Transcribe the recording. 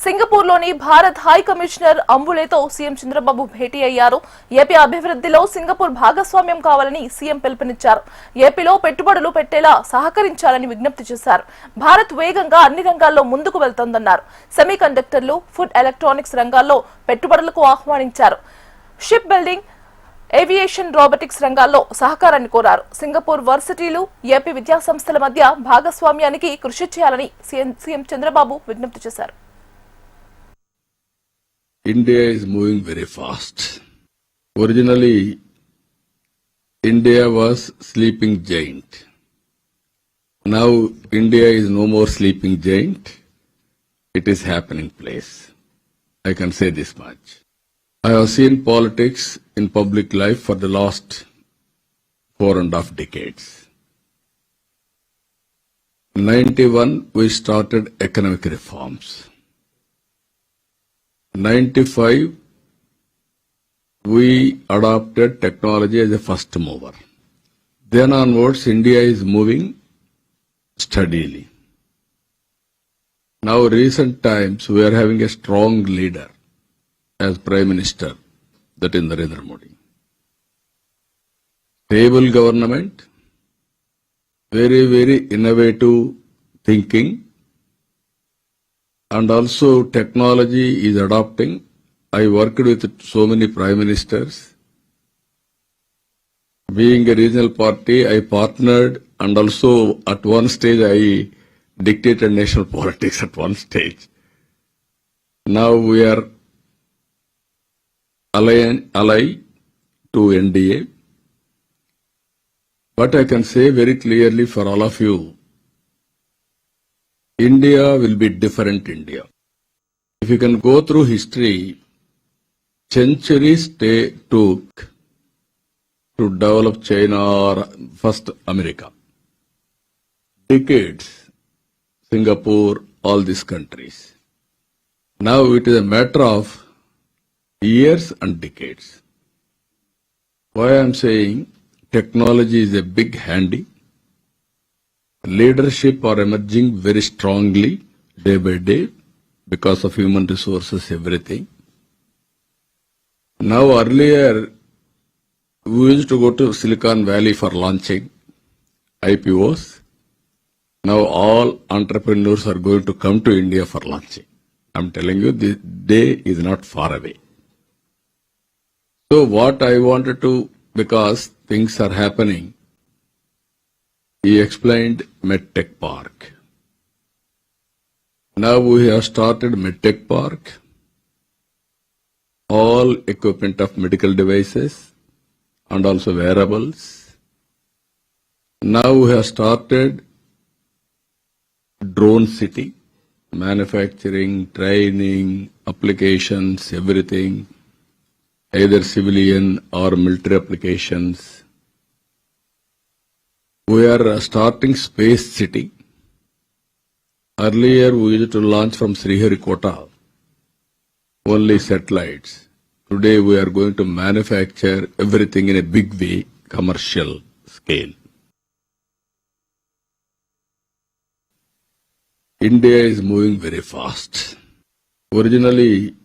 సింగపూర్లోని Bharat high commissioner అంబులేతో CM Chandrababu భేటీ అయ్యారు. ఏపీ అభివృద్ధిలో సింగపూర్ భాగస్వామ్యం కావాలని సీఎం పిలుపునిచ్చారు. ఏపీలో పెట్టుబడులు పెట్టేలా సహకరించాలని విజ్ఞప్తి చేశారు. భారత్ వేగంగా అన్ని రంగాల్లో ముందుకు వెళ్తోందన్నారు. సెమీకండక్టర్లు, ఫుడ్ ఎలక్ట్రానిక్స్ రంగాల్లో పెట్టుబడులకు ఆహ్వానించారు. షిప్ బిల్డింగ్, ఏవియేషన్, రోబోటిక్స్ రంగాల్లో సహకారాన్ని కోరారు. సింగపూర్ వర్సిటీలు, ఏపీ విద్యాసంస్థల మధ్య భాగస్వామ్యానికి కృషి చేయాలని సీఎం చంద్రబాబు విజ్ఞప్తి చేశారు. India is moving very fast. Originally, India was sleeping giant. Now, India is no more sleeping giant. It is happening place. I can say this much. I have seen politics in public life for the last 4.5 decades. 91, we started economic reforms. 95, we adopted technology as a first mover. Then onwards, India is moving steadily. Now, recent times, we are having a strong leader as Prime Minister, that is Narendra Modi. Stable government, very, very innovative thinking, and also technology is adopting. I worked with so many prime ministers. Being a regional party, I partnered, and also at one stage I dictated national politics at one stage. Now we are ally to NDA. But I can say very clearly for all of you, India will be different India. If you can go through history, centuries took to develop China or first America. Decades, Singapore, all these countries. Now it is a matter of years and decades. Why I am saying technology is a big handy. Leadership are emerging very strongly day by day because of human resources, everything. Now earlier, we used to go to Silicon Valley for launching IPOs. Now all entrepreneurs are going to come to India for launching. I'm telling you, the day is not far away. So what I wanted to, because things are happening, he explained MedTech Park. Now we have started MedTech Park, all equipment of medical devices and also wearables. Now we have started Drone City, manufacturing, training, applications, everything, either civilian or military applications. We are starting Space City. Earlier, we used to launch from Sriharikota, only satellites. Today, we are going to manufacture everything in a big way, commercial scale. India is moving very fast. Originally,